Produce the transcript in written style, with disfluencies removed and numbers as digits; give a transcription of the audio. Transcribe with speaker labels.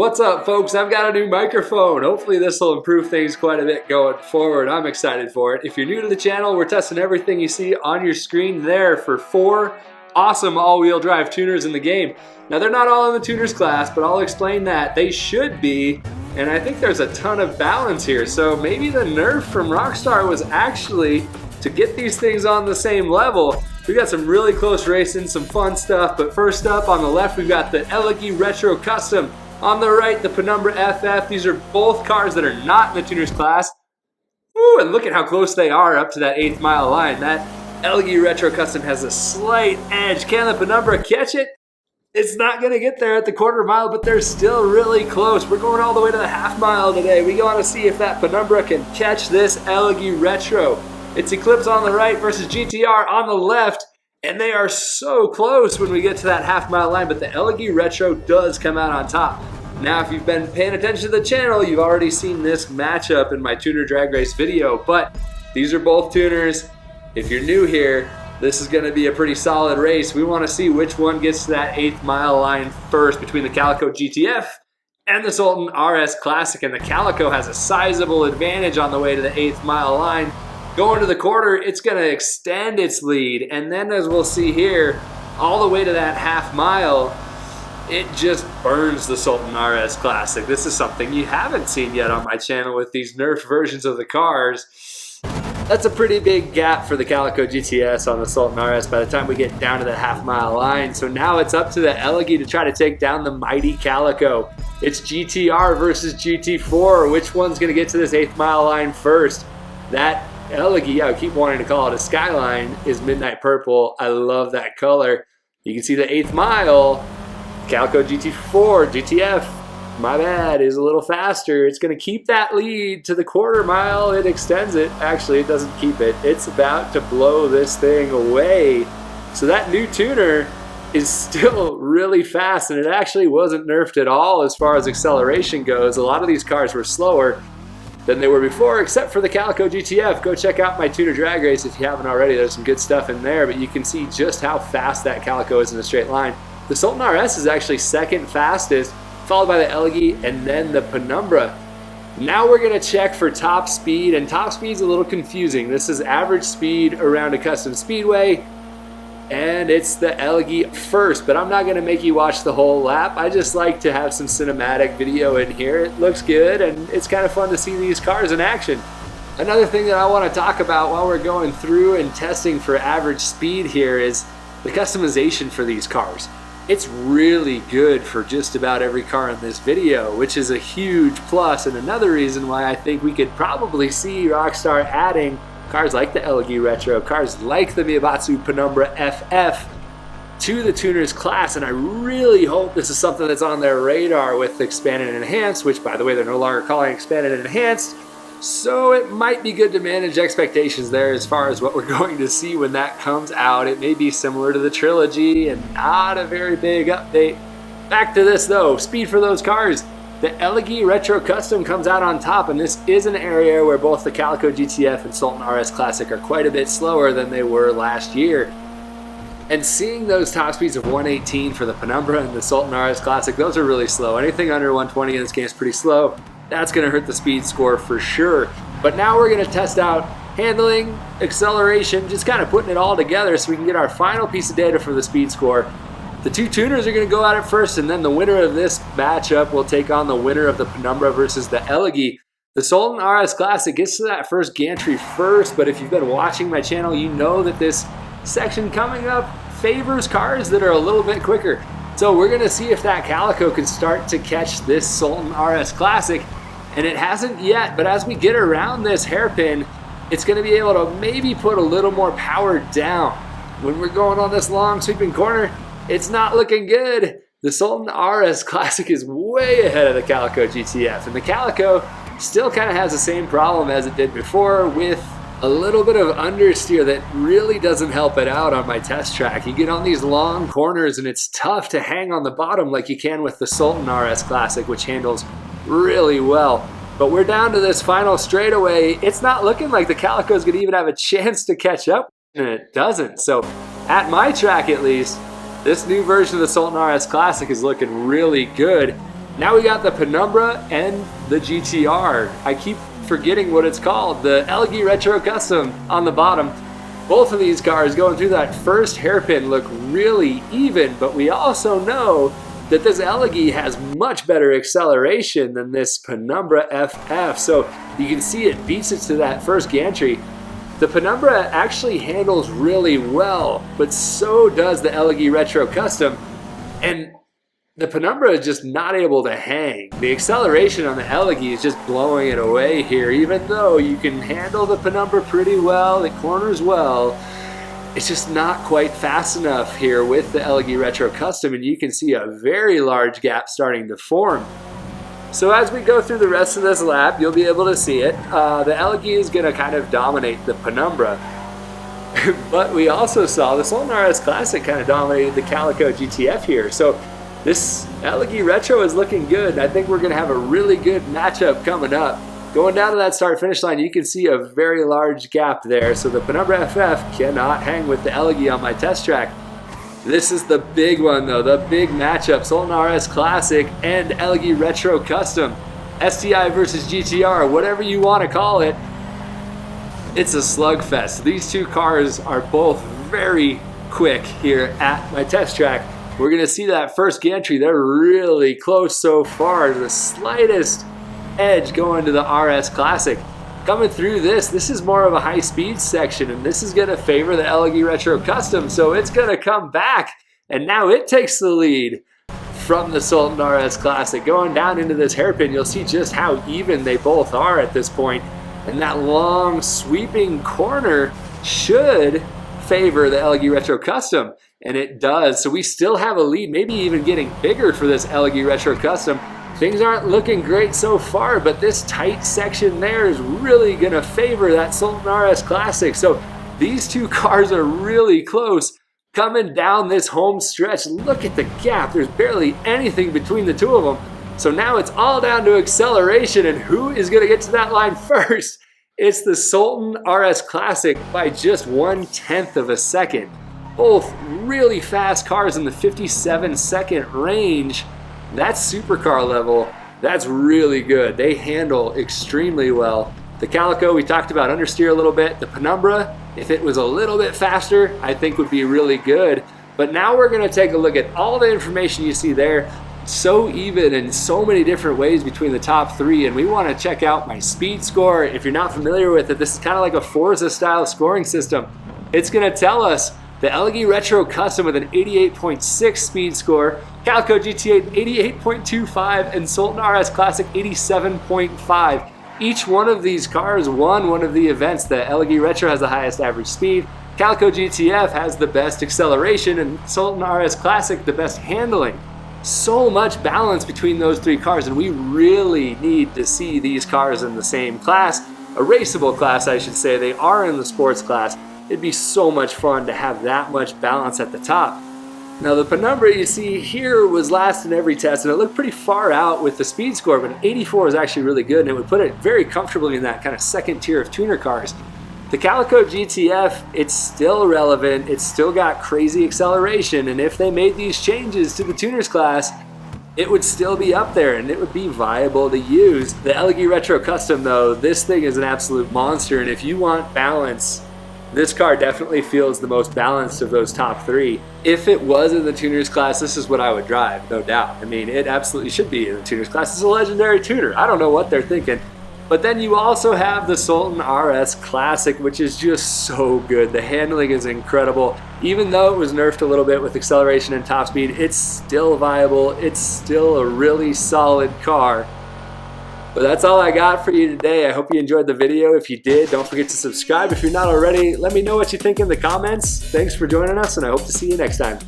Speaker 1: What's up, folks? I've got a new microphone. Hopefully this will improve things quite a bit going forward. I'm excited for it. If you're new to the channel, we're testing everything you see on your screen there for 4 awesome all-wheel drive tuners in the game. Now, they're not all in the tuners class, but I'll explain that. They should be, and I think there's a ton of balance here. So maybe the nerf from Rockstar was actually to get these things on the same level. We got some really close racing, some fun stuff, but first up on the left, we've got the Elegy Retro Custom. On the right, the Penumbra FF. These are both cars that are not in the tuners class. Woo, and look at how close they are up to that 8th mile line. That Elegy Retro Custom has a slight edge. Can the Penumbra catch it? It's not going to get there at the 1/4 mile, but they're still really close. We're going all the way to the 1/2 mile today. We want to see if that Penumbra can catch this Elegy Retro. It's Eclipse on the right versus GTR on the left, and they are so close when we get to that 1/2 mile line, but the Elegy Retro does come out on top. Now, if you've been paying attention to the channel, you've already seen this matchup in my tuner drag race video, but these are both tuners. If you're new here, this is going to be a pretty solid race. We want to see which one gets to that 8th mile line first between the Calico GTF and the Sultan RS Classic, and the Calico has a sizable advantage on the way to the 8th mile line. Going to the 1/4, it's going to extend its lead, and then as we'll see here, all the way to that 1/2 mile, it just burns the Sultan RS Classic. This is something you haven't seen yet on my channel with these nerfed versions of the cars. That's a pretty big gap for the Calico GTS on the Sultan RS by the time we get down to the 1/2 mile line. So now it's up to the Elegy to try to take down the mighty Calico. It's GTR versus GT4. Which one's going to get to this 8th mile line first? That Elegy, I keep wanting to call it a Skyline, is midnight purple. I love that color. You can see the 8th mile. Calico GT4, GTF, my bad, is a little faster. It's going to keep that lead to the 1/4 mile. It extends it. Actually, it doesn't keep it. It's about to blow this thing away. So that new tuner is still really fast, and it actually wasn't nerfed at all as far as acceleration goes. A lot of these cars were slower than they were before, except for the Calico GTF. Go check out my tuner drag race if you haven't already. There's some good stuff in there, but you can see just how fast that Calico is in a straight line. The Sultan RS is actually second fastest, followed by the Elegy and then the Penumbra. Now we're going to check for top speed, and top speed's a little confusing. This is average speed around a custom speedway, and it's the Elegy first, but I'm not going to make you watch the whole lap. I just like to have some cinematic video in here. It looks good, and it's kind of fun to see these cars in action. Another thing that I want to talk about while we're going through and testing for average speed here is the customization for these cars. It's really good for just about every car in this video, which is a huge plus, and another reason why I think we could probably see Rockstar adding cars like the Elegy Retro, cars like the Miyabatsu Penumbra FF to the tuners class, and I really hope this is something that's on their radar with Expanded and Enhanced, which, by the way, they're no longer calling Expanded and Enhanced. So it might be good to manage expectations there as far as what we're going to see when that comes out. It may be similar to the trilogy and not a very big update. Back to this though, speed for those cars. The Elegy Retro Custom comes out on top, and this is an area where both the Calico GTF and Sultan RS Classic are quite a bit slower than they were last year. And seeing those top speeds of 118 for the Penumbra and the Sultan RS Classic, those are really slow. Anything under 120 in this game is pretty slow. That's going to hurt the speed score for sure. But now we're going to test out handling, acceleration, just kind of putting it all together so we can get our final piece of data for the speed score. The two tuners are going to go at it first, and then the winner of this matchup will take on the winner of the Penumbra versus the Elegy. The Sultan RS Classic gets to that first gantry first, but if you've been watching my channel, you know that this section coming up favors cars that are a little bit quicker. So we're going to see if that Calico can start to catch this Sultan RS Classic. And it hasn't yet, but as we get around this hairpin, it's going to be able to maybe put a little more power down. When we're going on this long sweeping corner, it's not looking good. The Sultan RS Classic is way ahead of the Calico GTF, and the Calico still kind of has the same problem as it did before, with a little bit of understeer that really doesn't help it out on my test track. You get on these long corners and it's tough to hang on the bottom like you can with the Sultan RS Classic, which handles really well. But we're down to this final straightaway. It's not looking like the Calico is going to even have a chance to catch up, and it doesn't. So at my track at least, this new version of the Sultan RS Classic is looking really good. Now we got the Penumbra and the GTR. I keep forgetting what it's called, the Elegy Retro Custom on the bottom. Both of these cars going through that first hairpin look really even, but we also know that this Elegy has much better acceleration than this Penumbra FF, so you can see it beats it to that first gantry. The Penumbra actually handles really well, but so does the Elegy Retro Custom, and the Penumbra is just not able to hang. The acceleration on the Elegy is just blowing it away here. Even though you can handle the Penumbra pretty well, it corners well, it's just not quite fast enough here with the Elegy Retro Custom, and you can see a very large gap starting to form. So as we go through the rest of this lap, you'll be able to see it. The Elegy is going to kind of dominate the Penumbra. But we also saw the Sultan RS Classic kind of dominated the Calico GTF here. So this Elegy Retro is looking good. I think we're going to have a really good matchup coming up. Going down to that start-finish line, you can see a very large gap there. So the Penumbra FF cannot hang with the Elegy on my test track. This is the big one though, the big matchup. Sultan RS Classic and Elegy Retro Custom. STI versus GTR, whatever you want to call it. It's a slugfest. These two cars are both very quick here at my test track. We're going to see that first gantry. They're really close so far. The slightest edge going to the RS Classic. Coming through this is more of a high-speed section, and this is going to favor the Elegy Retro Custom, so it's going to come back, and now it takes the lead from the Sultan RS Classic. Going down into this hairpin, you'll see just how even they both are at this point, and that long sweeping corner should favor the Elegy Retro Custom, and it does. So we still have a lead, maybe even getting bigger for this Elegy Retro Custom. Things aren't looking great so far, but this tight section there is really going to favor that Sultan RS Classic. So these two cars are really close coming down this home stretch. Look at the gap. There's barely anything between the two of them. So now it's all down to acceleration, and who is going to get to that line first? It's the Sultan RS Classic by just 1/10 of a second. Both really fast cars in the 57-second range. That's supercar level. That's really good. They handle extremely well. The Calico, we talked about understeer a little bit. The Penumbra, if it was a little bit faster, I think would be really good. But now we're going to take a look at all the information you see there. So even in so many different ways between the top three, and we want to check out my speed score. If you're not familiar with it, this is kind of like a Forza style scoring system. It's going to tell us the Elegy Retro Custom with an 88.6 speed score, Calico GTF 88.25, and Sultan RS Classic 87.5. Each one of these cars won one of the events. The Elegy Retro has the highest average speed, Calico GTF has the best acceleration, and Sultan RS Classic the best handling. So much balance between those three cars, and we really need to see these cars in the same class, a raceable class I should say. They are in the sports class. It'd be so much fun to have that much balance at the top. Now the Penumbra you see here was last in every test, and it looked pretty far out with the speed score, but an 84 is actually really good, and it would put it very comfortably in that kind of second tier of tuner cars. The Calico GTF, it's still relevant, it's still got crazy acceleration, and if they made these changes to the tuners class, it would still be up there and it would be viable to use. The Elegy Retro Custom though, this thing is an absolute monster, and if you want balance, this car definitely feels the most balanced of those top three. If it was in the tuners class, this is what I would drive, no doubt. I mean, it absolutely should be in the tuners class. It's a legendary tuner. I don't know what they're thinking. But then you also have the Sultan RS Classic, which is just so good. The handling is incredible. Even though it was nerfed a little bit with acceleration and top speed, it's still viable. It's still a really solid car. But that's all I got for you today. I hope you enjoyed the video. If you did, don't forget to subscribe. If you're not already, let me know what you think in the comments. Thanks for joining us, and I hope to see you next time.